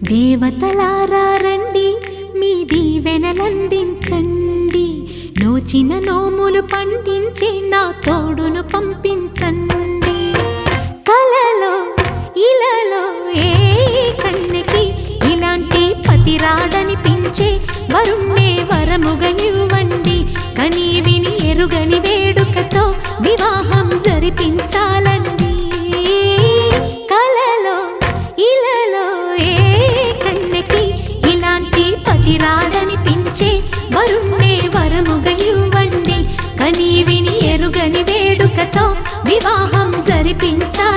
దేవతలారా రండి, మీ దీవెనలందించండి. నోచిన నోములు పండించే నా తోడును పంపించండి. కలలో ఇలలో ఏ కన్నెకి ఇలాంటి పతిరాడనిపించే వరుణ్ణే వరముగా ఇవ్వండి. కని విని ఎరుగని వేడుకతో వివాహం జరిపించాలండి. కలలో ఇలలో ఏ కన్నెకి ఇలాంటి పతిరాడనిపించే వరుణ్ణే వరముగా ఇవ్వండి. కని విని ఎరుగని వేడుకతో వివాహం జరిపించాలి.